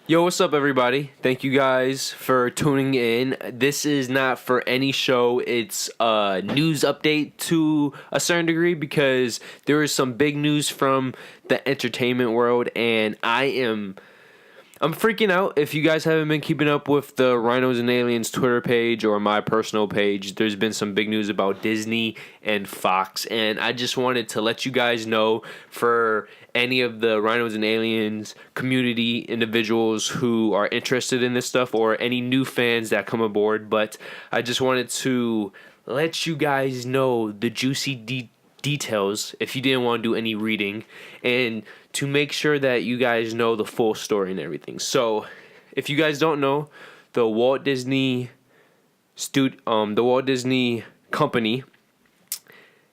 Yo, what's up, everybody? Thank you guys for tuning in. This is not for any show. It's a news update to a certain degree because there is some big news from the entertainment world, and I'm freaking out. If you guys haven't been keeping up with the Rhinos and Aliens Twitter page or my personal page, there's been some big news about Disney and Fox. And I just wanted to let you guys know, for any of the Rhinos and Aliens community individuals who are interested in this stuff, or any new fans that come aboard. But I just wanted to let you guys know the juicy details if you didn't want to do any reading, and to make sure that you guys know the full story and everything. So, if you guys don't know, the Walt Disney Company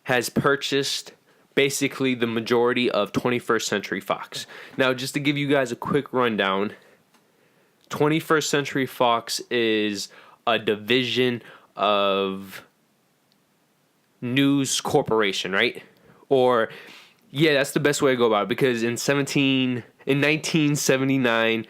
has purchased basically the majority of 21st Century Fox. Now, just to give you guys a quick rundown, 21st Century Fox is a division of News Corporation, right? Or, yeah, that's the best way to go about it, because in 1979,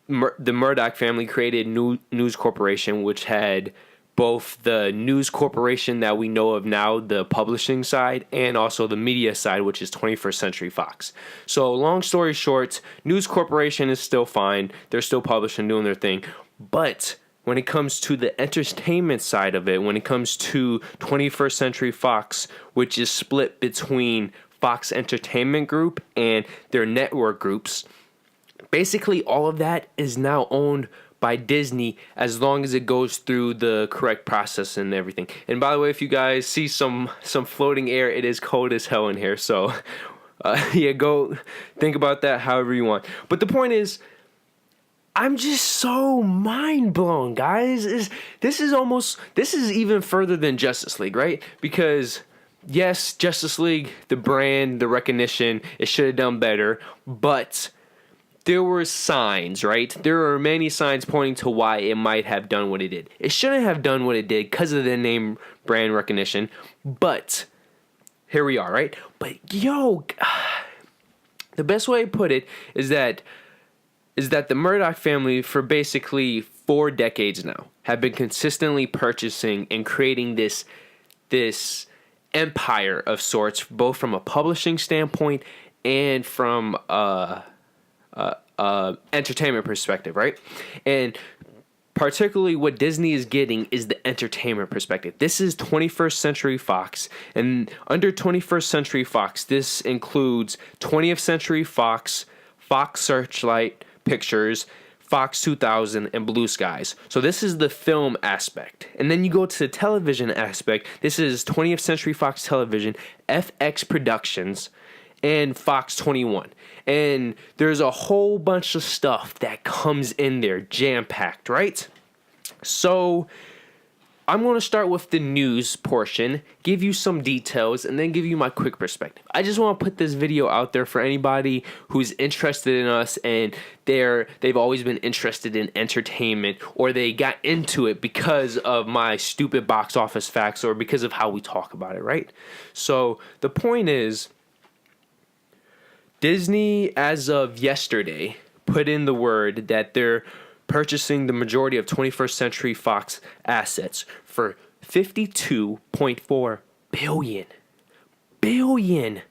the Murdoch family created News Corporation, which had both the News Corporation that we know of now, the publishing side, and also the media side, which is 21st Century Fox. So, long story short, News Corporation is still fine. They're still publishing, doing their thing. But when it comes to the entertainment side of it, when it comes to 21st Century Fox, which is split between Fox Entertainment Group and their network groups, basically all of that is now owned by Disney, as long as it goes through the correct process and everything. And by the way, if you guys see some floating air, it is cold as hell in here. So, yeah, go think about that however you want. But the point is, I'm just so mind blown, guys. This is even further than Justice League, right? Because yes, Justice League, the brand, the recognition, it should have done better, but there were signs, right? There are many signs pointing to why it might have done what it did. It shouldn't have done what it did because of the name brand recognition, but here we are, right? But yo, the best way to put it is that the Murdoch family, for basically 4 decades now, have been consistently purchasing and creating this empire of sorts, both from a publishing standpoint and from entertainment perspective, right? And particularly what Disney is getting is the entertainment perspective. This is 21st Century Fox, and under 21st Century Fox, this includes 20th Century Fox, Fox Searchlight Pictures, Fox 2000, and Blue Skies. So this is the film aspect. And then you go to the television aspect. This is 20th Century Fox Television, FX Productions, and Fox 21. And there's a whole bunch of stuff that comes in there, jam-packed, right? So I'm going to start with the news portion, give you some details, and then give you my quick perspective. I just want to put this video out there for anybody who's interested in us, and they've always been interested in entertainment, or they got into it because of my stupid box office facts, or because of how we talk about it, right? So the point is, Disney, as of yesterday, put in the word that they're purchasing the majority of 21st Century Fox assets for $52.4 billion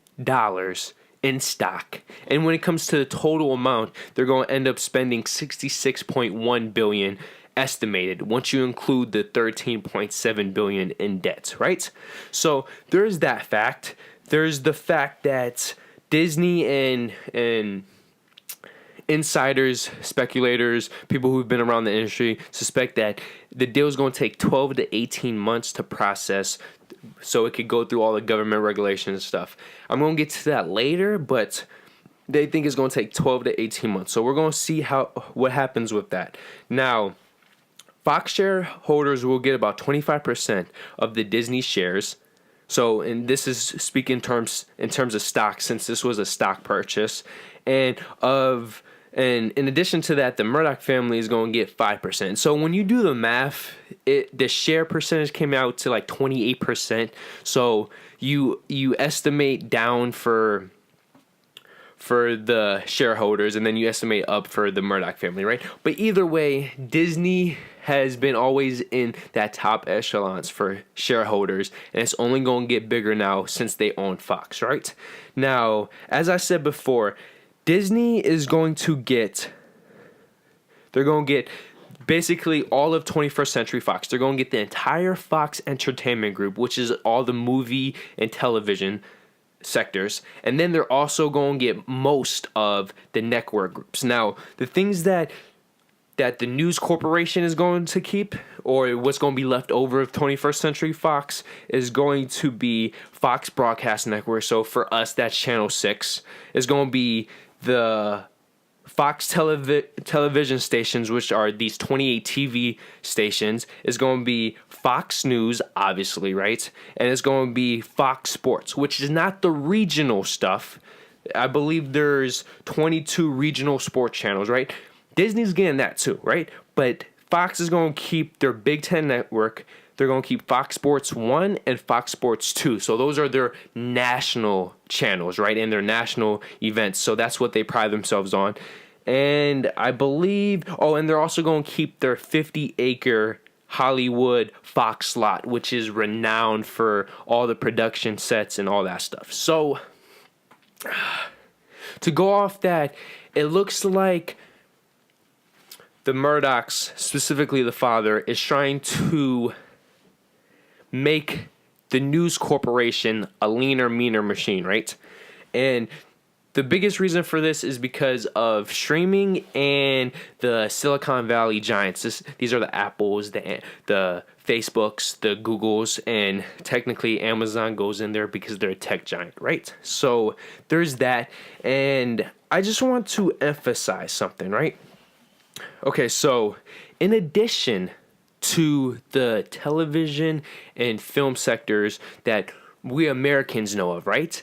in stock. And when it comes to the total amount, they're going to end up spending $66.1 billion estimated, once you include the $13.7 billion in debts, right? So there's that fact. There's the fact that Disney and insiders, speculators, people who've been around the industry suspect that the deal is going to take 12 to 18 months to process, so it could go through all the government regulations and stuff. I'm going to get to that later, but they think it's going to take 12 to 18 months. So we're going to see what happens with that. Now, Fox shareholders will get about 25% of the Disney shares. So, and this is speaking in terms of stock, since this was a stock purchase, and in addition to that, the Murdoch family is going to get 5%. So when you do the math, the share percentage came out to like 28%. So you estimate down for for the shareholders, and then you estimate up for the Murdoch family, right? But either way, Disney has been always in that top echelons for shareholders, and it's only going to get bigger now since they own Fox, right? Now, as I said before, Disney is going to get, they're going to get basically all of 21st Century Fox. They're going to get the entire Fox Entertainment Group, which is all the movie and television sectors, and then they're also going to get most of the network groups. Now, the things that the News Corporation is going to keep, or what's going to be left over of 21st Century Fox, is going to be Fox Broadcast Network. So for us, that's Channel 6. It's going to be the Fox television stations, which are these 28 TV stations. Is going to be Fox News, obviously, right? And it's going to be Fox Sports, which is not the regional stuff. I believe there's 22 regional sports channels, right? Disney's getting that too, right? But Fox is going to keep their Big Ten network. They're going to keep Fox Sports 1 and Fox Sports 2. So those are their national channels, right? And their national events. So that's what they pride themselves on. And I believe, and they're also going to keep their 50-acre Hollywood Fox lot, which is renowned for all the production sets and all that stuff. So to go off that, it looks like the Murdochs, specifically the father, is trying to make the News Corporation a leaner, meaner machine, right? And the biggest reason for this is because of streaming and the Silicon Valley giants. These are the Apples, the Facebooks, the Googles, and technically Amazon goes in there because they're a tech giant, right? So there's that. And I just want to emphasize something, right? Okay, so in addition to the television and film sectors that we Americans know of, right?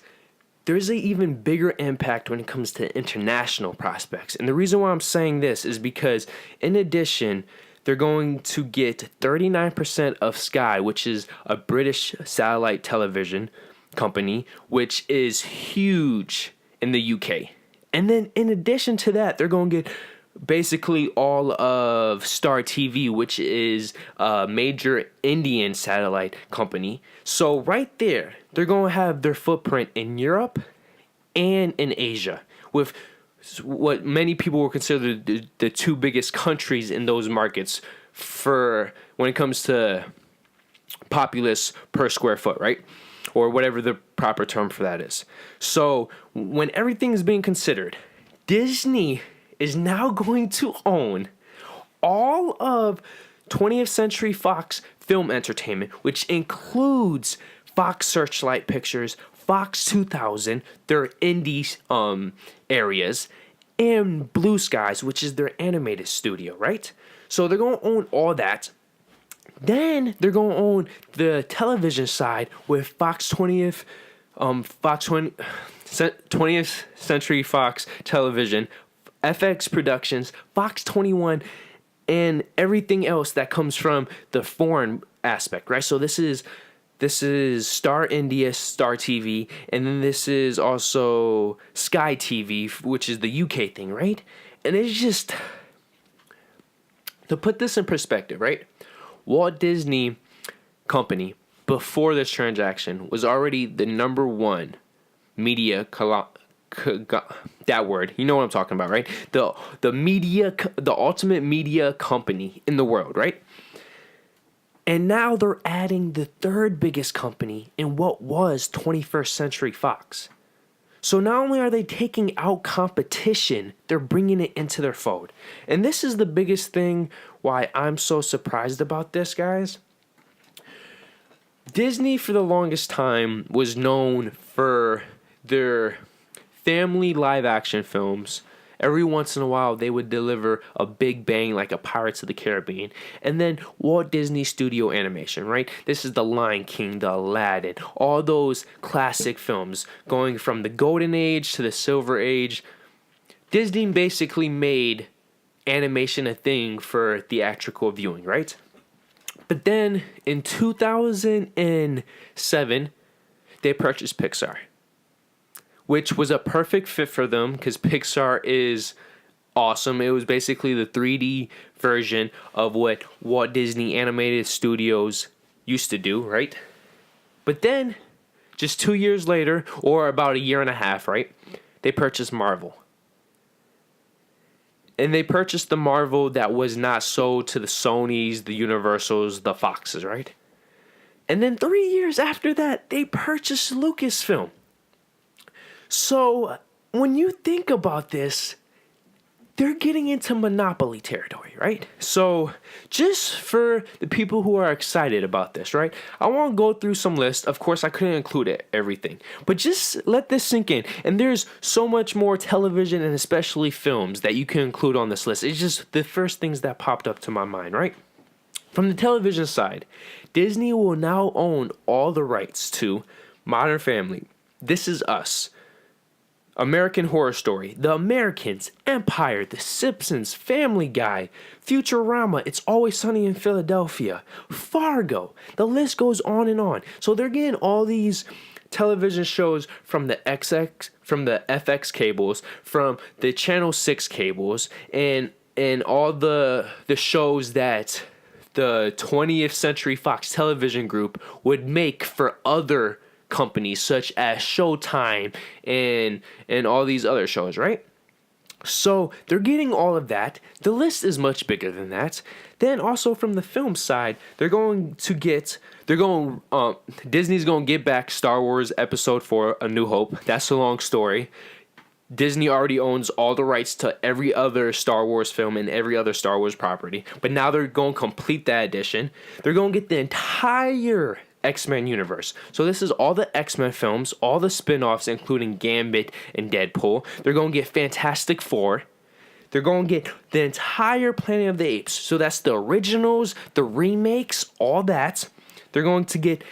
There's an even bigger impact when it comes to international prospects. And the reason why I'm saying this is because, in addition, they're going to get 39% of Sky, which is a British satellite television company, which is huge in the UK. And then, in addition to that, they're going to get basically all of Star TV, which is a major Indian satellite company. So right there, they're going to have their footprint in Europe and in Asia, with what many people will consider the two biggest countries in those markets for when it comes to populace per square foot, right? Or whatever the proper term for that is. So when everything is being considered, Disney is now going to own all of 20th Century Fox Film Entertainment, which includes Fox Searchlight Pictures, Fox 2000, their indie areas, and Blue Skies, which is their animated studio, right? So they're going to own all that. Then they're going to own the television side with Fox 20th Century Fox Television, FX Productions, Fox 21, and everything else that comes from the foreign aspect, right? So this is Star India, Star TV, and then this is also Sky TV, which is the UK thing, right? And it's just, to put this in perspective, right? Walt Disney Company, before this transaction, was already the number one media that word, you know what I'm talking about, right? The ultimate media company in the world, right? And now they're adding the third biggest company in what was 21st Century Fox. So not only are they taking out competition, they're bringing it into their fold. And this is the biggest thing why I'm so surprised about this, guys. Disney, for the longest time, was known for their family live action films. Every once in a while, they would deliver a big bang like a Pirates of the Caribbean. And then Walt Disney Studio Animation, right? This is the Lion King, the Aladdin, all those classic films going from the Golden Age to the Silver Age. Disney basically made animation a thing for theatrical viewing, right? But then in 2007, they purchased Pixar, which was a perfect fit for them because Pixar is awesome. It was basically the 3D version of what Walt Disney Animated Studios used to do, right? But then, just 2 years later, or about a year and a half, right? They purchased Marvel. And they purchased the Marvel that was not sold to the Sonys, the Universals, the Foxes, right? And then 3 years after that, they purchased Lucasfilm. So, when you think about this, they're getting into monopoly territory, right? So, just for the people who are excited about this, right? I want to go through some lists. Of course, I couldn't include everything, but just let this sink in. And there's so much more television and especially films that you can include on this list. It's just the first things that popped up to my mind, right? From the television side, Disney will now own all the rights to Modern Family, This Is Us, American Horror Story, The Americans, Empire, The Simpsons, Family Guy, Futurama, It's Always Sunny in Philadelphia, Fargo. The list goes on and on. So they're getting all these television shows from the FX cables, from the Channel 6 cables, and all the shows that the 20th Century Fox Television Group would make for other companies such as Showtime and all these other shows, right? So they're getting all of that. The list is much bigger than that. Then also from the film side, Disney's going to get back Star Wars Episode 4, A New Hope. That's a long story. Disney already owns all the rights to every other Star Wars film and every other Star Wars property. But now they're going to complete that edition. They're going to get the entire X-Men universe. So this is all the X-Men films, all the spin-offs, including Gambit and Deadpool. They're going to get Fantastic Four. They're going to get the entire Planet of the Apes. So that's the originals, the remakes, all that. They're going to get...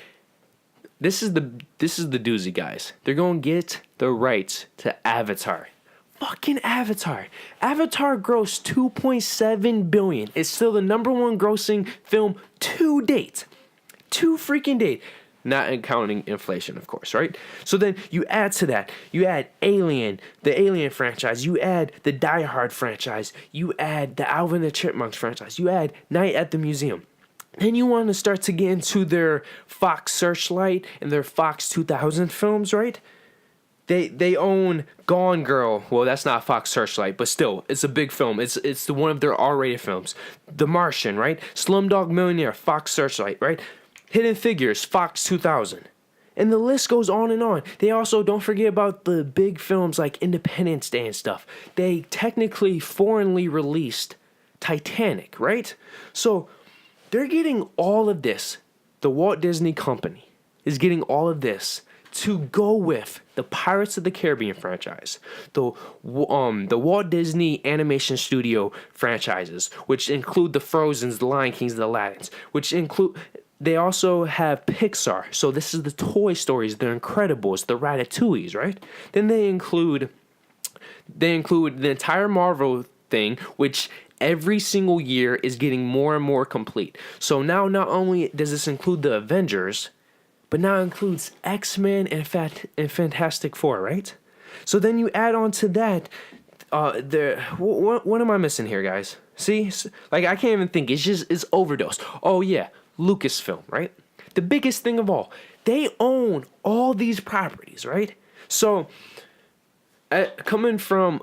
This is the doozy, guys. They're going to get the rights to Avatar. Fucking Avatar. Avatar grossed $2.7 billion. It's still the number one grossing film to date. To freaking date. Not counting inflation, of course, right? So then you add to that. You add Alien, the Alien franchise. You add the Die Hard franchise. You add the Alvin and the Chipmunks franchise. You add Night at the Museum. Then you want to start to get into their Fox Searchlight and their Fox 2000 films, right? They own Gone Girl. Well, that's not Fox Searchlight, but still, it's a big film. It's one of their R-rated films. The Martian, right? Slumdog Millionaire, Fox Searchlight, right? Hidden Figures, Fox 2000. And the list goes on and on. They also don't forget about the big films like Independence Day and stuff. They technically foreignly released Titanic, right? So they're getting all of this. The Walt Disney Company is getting all of this to go with the Pirates of the Caribbean franchise, the Walt Disney Animation Studio franchises, which include the Frozens, the Lion Kings, the Aladdins, which include... They also have Pixar. So this is the Toy Stories, the Incredibles, the Ratatouilles, right? Then they include the entire Marvel thing, which every single year is getting more and more complete. So now not only does this include the Avengers, but now it includes X-Men and Fantastic Four, right? So then you add on to that, what am I missing here, guys? See, like I can't even think. It's overdose. Oh yeah. Lucasfilm, right? The biggest thing of all. They own all these properties, right? So, coming from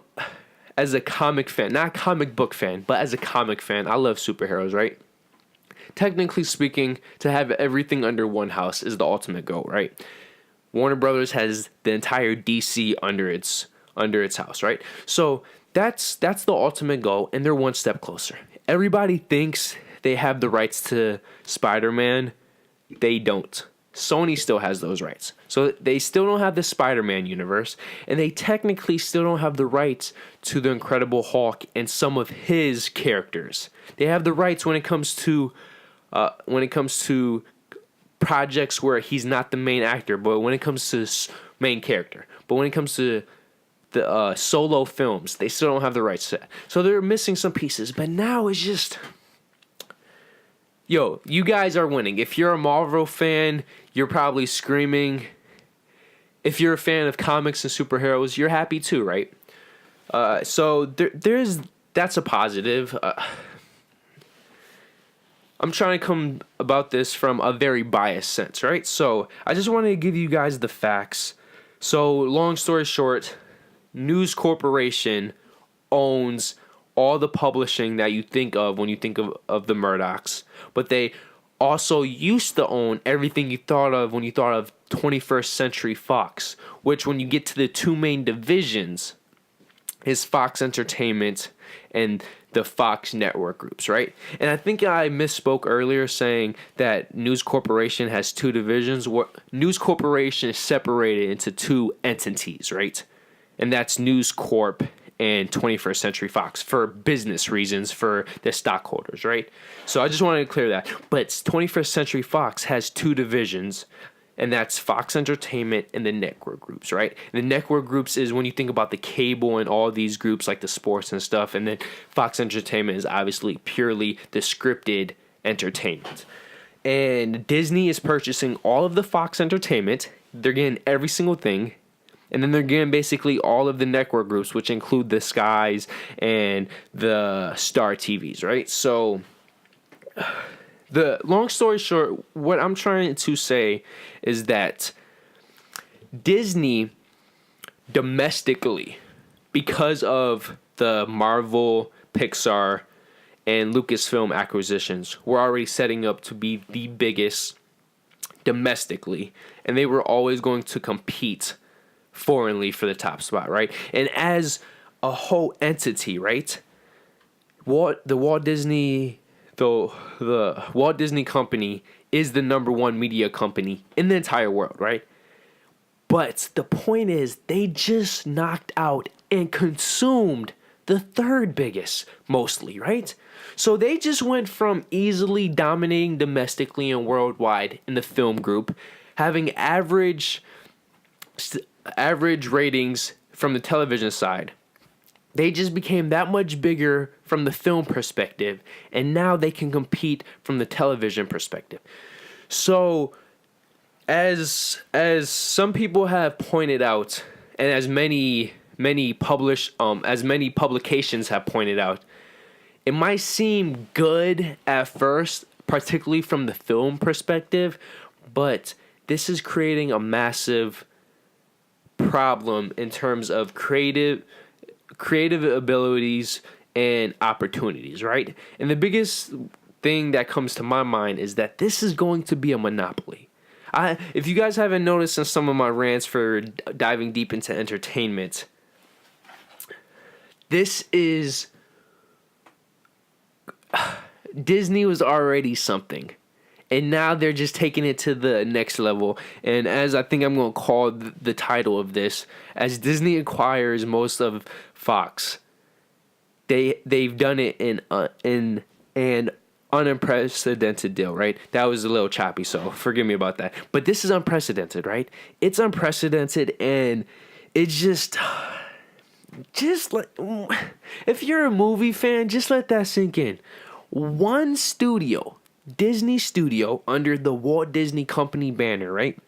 as a comic fan, not a comic book fan, but as a comic fan, I love superheroes, right? Technically speaking, to have everything under one house is the ultimate goal, right? Warner Brothers has the entire DC under its house, right? So that's the ultimate goal, and they're one step closer. Everybody thinks they have the rights to Spider-Man. They don't. Sony still has those rights. So they still don't have the Spider-Man universe, and they technically still don't have the rights to the Incredible Hulk and some of his characters. They have the rights when it comes to projects where he's not the main actor, but when it comes to main character. But when it comes to the solo films, they still don't have the rights to that. So they're missing some pieces, but now it's just... Yo, you guys are winning. If you're a Marvel fan, you're probably screaming. if you're a fan of comics and superheroes, you're happy too, right? So that's a positive. I'm trying to come about this from a very biased sense, right? So I just wanted to give you guys the facts. So long story short, News Corporation owns all the publishing that you think of when you think of the Murdochs, but they also used to own everything you thought of when you thought of 21st Century Fox, which when you get to the two main divisions is Fox Entertainment and the Fox network groups, right? And I think I misspoke earlier saying that News Corporation has two divisions. News Corporation is separated into two entities, right? And that's News Corp and 21st Century Fox for business reasons for the stockholders, right? So I just wanted to clear that. But 21st Century Fox has two divisions, and that's Fox Entertainment and the network groups, right? And the network groups is when you think about the cable and all these groups like the sports and stuff, and then Fox Entertainment is obviously purely the scripted entertainment. And Disney is purchasing all of the Fox Entertainment. They're getting every single thing. And then they're getting basically all of the network groups, which include the Skies and the Star TVs, right? So, the long story short, what I'm trying to say is that Disney domestically, because of the Marvel, Pixar, and Lucasfilm acquisitions, were already setting up to be the biggest domestically, and they were always going to compete foreignly for the top spot, right? And as a whole entity, right? The Walt Disney Company is the number one media company in the entire world, right? But the point is, they just knocked out and consumed the third biggest, mostly, right? So they just went from easily dominating domestically and worldwide in the film group, having average ratings from the television side. They just became that much bigger from the film perspective, and now they can compete from the television perspective. So, as some people have pointed out, and as many publications have pointed out, it might seem good at first, particularly from the film perspective, but this is creating a massive problem in terms of creative abilities and opportunities, right? And the biggest thing that comes to my mind is that this is going to be a monopoly. If you guys haven't noticed in some of my rants for diving deep into entertainment, this is Disney was already something. And now they're just taking it to the next level. And as I think I'm going to call the title of this, as Disney acquires most of Fox, they've done it in an unprecedented deal, right? That was a little choppy, so forgive me about that. But this is unprecedented, right? It's unprecedented, and it's just like, if you're a movie fan, just let that sink in. One studio, Disney Studio, under the Walt Disney Company banner, right,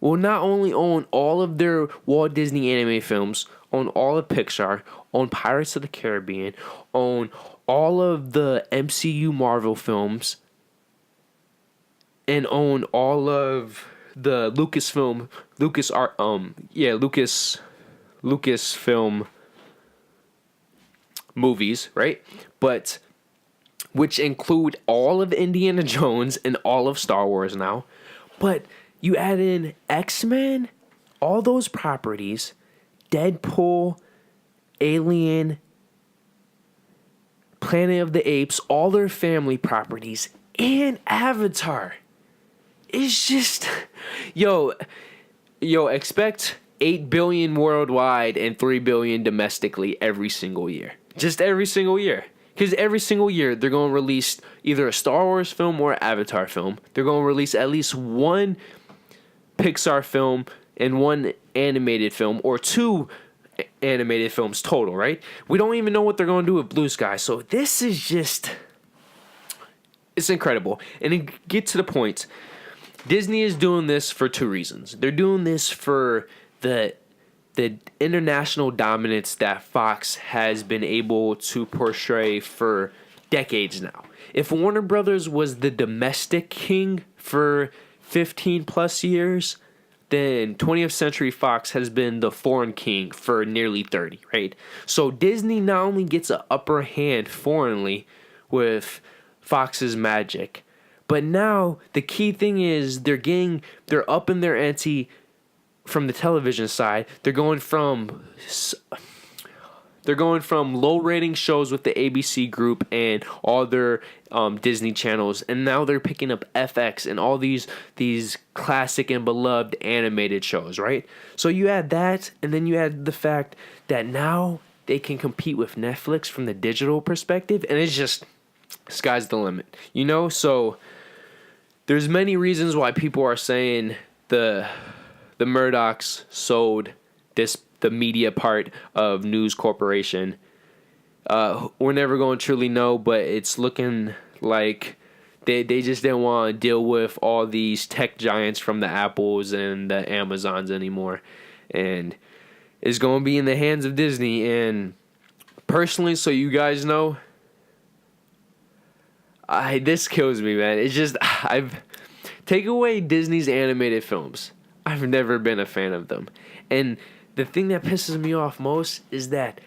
will not only own all of their Walt Disney anime films, own all of Pixar, own Pirates of the Caribbean, own all of the MCU Marvel and own all of the Lucasfilm movies, right? But which include all of Indiana Jones and all of Star Wars now. But you add in X-Men, all those properties, Deadpool, Alien, Planet of the Apes, all their family properties, and Avatar. It's just, expect 8 billion worldwide and 3 billion domestically every single year. Just every single year. Because every single year, they're going to release either a Star Wars film or an Avatar film. They're going to release at least one Pixar film and one animated film, or two animated films total, right? We don't even know what they're going to do with Blue Sky. So this is just, it's incredible. And to get to the point, Disney is doing this for two reasons. They're doing this for the international dominance that Fox has been able to portray for decades now. If Warner Brothers was the domestic king for 15 plus years, then 20th Century Fox has been the foreign king for nearly 30, right? So Disney not only gets an upper hand foreignly with Fox's magic, but now the key thing is they're up in their ante from the television side. They're going from low rating shows with the ABC group and all their Disney channels, and now they're picking up FX and all these classic and beloved animated shows, right? So you add that, and then you add the fact that now they can compete with Netflix from the digital perspective, and it's just sky's the limit, you know? So there's many reasons why people are saying the Murdochs sold the media part of News Corporation. We're never going to truly know, but it's looking like they just didn't want to deal with all these tech giants from the Apples and the Amazons anymore. And it's going to be in the hands of Disney. And personally, so you guys know, this kills me, man. It's just, take away Disney's animated films. I've never been a fan of them. And the thing that pisses me off most is that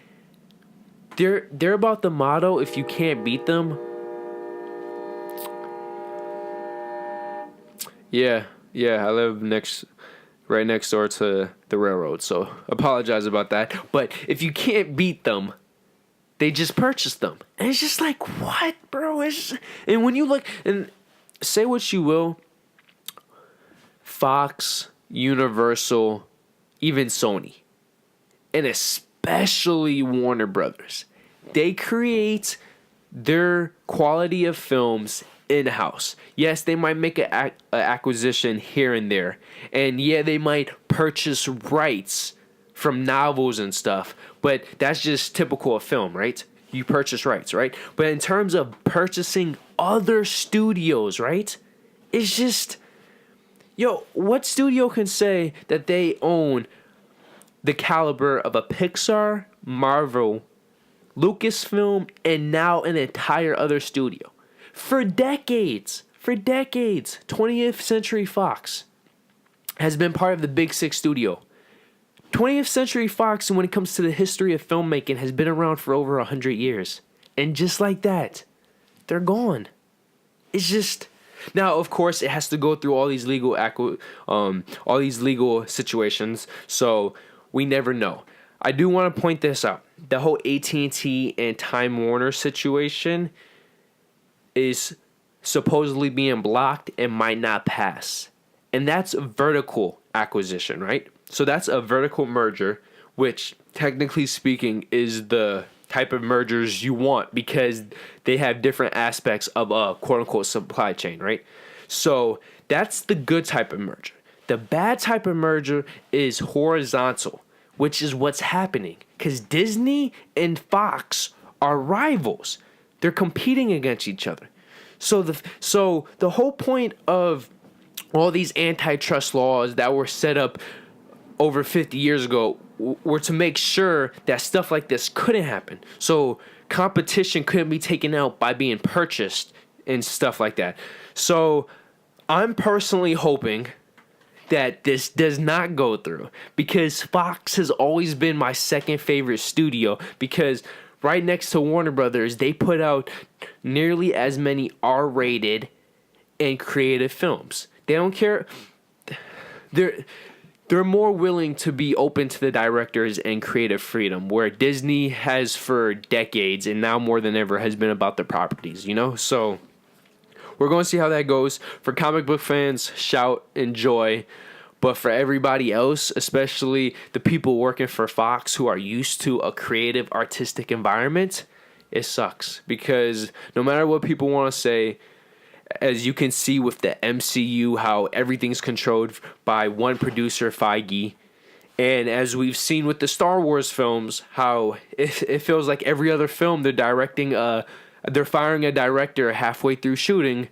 they're about the motto, if you can't beat them. Yeah, I live right next door to the railroad, so apologize about that. But if you can't beat them, they just purchase them. And it's just like, what, bro? And when you look, and say what you will, Fox, Universal, even Sony, and especially Warner Brothers, they create their quality of films in-house. Yes, they might make an acquisition here and there, and yeah, they might purchase rights from novels and stuff, but that's just typical of film, right? You purchase rights, right? But in terms of purchasing other studios, right? It's just, what studio can say that they own the caliber of a Pixar, Marvel, Lucasfilm, and now an entire other studio? For decades, 20th Century Fox has been part of the Big Six studio. 20th Century Fox, when it comes to the history of filmmaking, has been around for over 100 years. And just like that, they're gone. It's just... Now, of course, it has to go through all these legal situations, so we never know. I do want to point this out. The whole AT&T and Time Warner situation is supposedly being blocked and might not pass. And that's a vertical acquisition, right? So that's a vertical merger, which technically speaking is the type of mergers you want because they have different aspects of a quote-unquote supply chain, right? So that's the good type of merger. The bad type of merger is horizontal, which is what's happening because Disney and Fox are rivals. They're competing against each other. So the whole point of all these antitrust laws that were set up over 50 years ago were to make sure that stuff like this couldn't happen. So competition couldn't be taken out by being purchased and stuff like that. So I'm personally hoping that this does not go through because Fox has always been my second favorite studio because right next to Warner Brothers, they put out nearly as many R-rated and creative films. They don't care. They're more willing to be open to the directors and creative freedom, where Disney has for decades and now more than ever has been about the properties, you know? So we're going to see how that goes. For comic book fans, shout, enjoy. But for everybody else, especially the people working for Fox who are used to a creative, artistic environment, it sucks. Because no matter what people want to say, as you can see with the MCU, how everything's controlled by one producer, Feige. And as we've seen with the Star Wars films, how it feels like every other film they're firing a director halfway through shooting.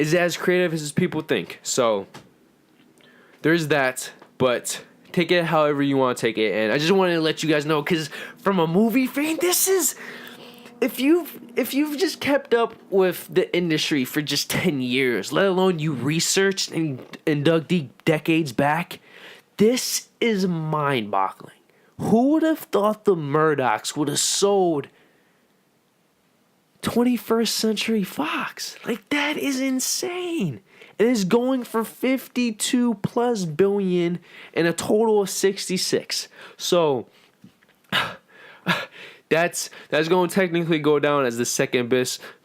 is it as creative as people think? So there's that, but take it however you want to take it. And I just wanted to let you guys know, because from a movie fan, this is, if you've just kept up with the industry for just 10 years, let alone you researched and dug deep decades back, this is mind-boggling. Who would have thought the Murdochs would have sold 21st Century Fox? Like, that is insane. It is going for 52 plus billion and a total of 66. So that's going to technically go down as the second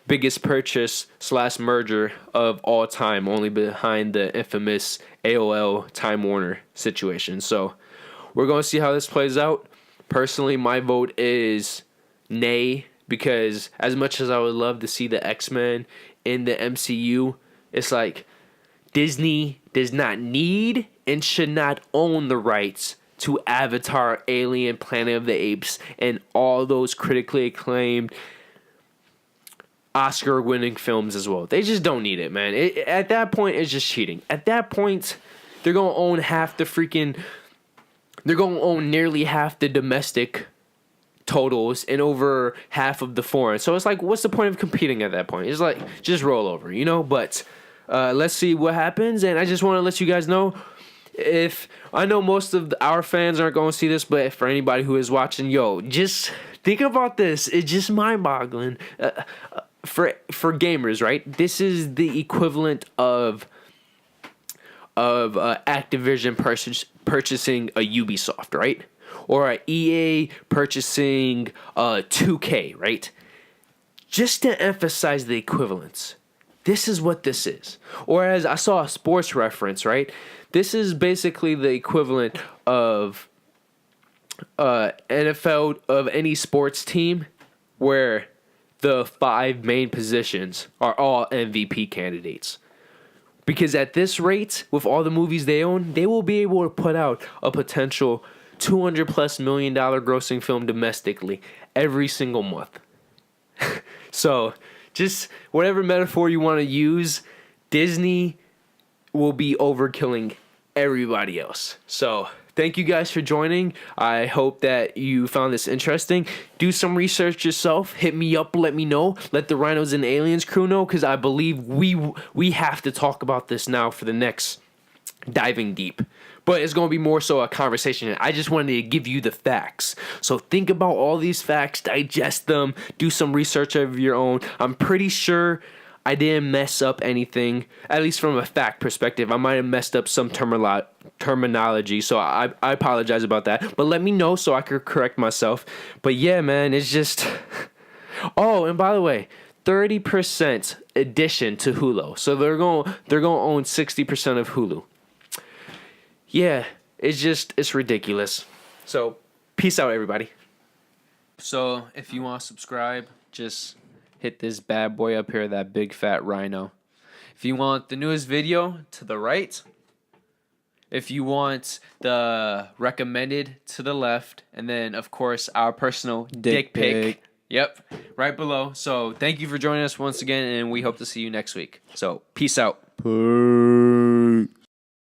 biggest purchase / merger of all time, only behind the infamous AOL Time Warner situation. So we're going to see how this plays out. Personally, my vote is nay, because as much as I would love to see the X-Men in the MCU, it's like Disney does not need and should not own the rights to Avatar, Alien, Planet of the Apes, and all those critically acclaimed Oscar-winning films as well. They just don't need it, man. At that point, it's just cheating. At that point, they're going to own they're going to own nearly half the domestic totals and over half of the foreign. So it's like, what's the point of competing at that point? It's like, just roll over, you know? But let's see what happens. And I just want to let you guys know, if I know most of our fans aren't going to see this, but for anybody who is watching, just think about this. It's just mind-boggling. For gamers, right? This is the equivalent of Activision purchasing a Ubisoft, right? Or a EA purchasing 2K, right? Just to emphasize the equivalence. This is what this is. Or as I saw a sports reference, right? This is basically the equivalent of NFL, of any sports team, where the 5 main positions are all MVP candidates. Because at this rate, with all the movies they own, they will be able to put out a potential $200+ million grossing film domestically every single month. So, just whatever metaphor you want to use, Disney will be overkilling everybody else. So, thank you guys for joining. I hope that you found this interesting. Do some research yourself. Hit me up. Let me know. Let the Rhinos and Aliens crew know, because I believe we have to talk about this now for the next diving deep. But it's going to be more so a conversation. I just wanted to give you the facts. So think about all these facts, digest them, do some research of your own. I'm pretty sure I didn't mess up anything, at least from a fact perspective. I might have messed up some terminology, so I apologize about that. But let me know so I could correct myself. But yeah, man, it's just... Oh, and by the way, 30% addition to Hulu. So they're going to own 60% of Hulu. Yeah, it's ridiculous. So, peace out, everybody. So, if you want to subscribe, just hit this bad boy up here, that big fat rhino. If you want the newest video, to the right. If you want the recommended, to the left. And then, of course, our personal dick pic. Yep, right below. So, thank you for joining us once again, and we hope to see you next week. So, peace out. Peace.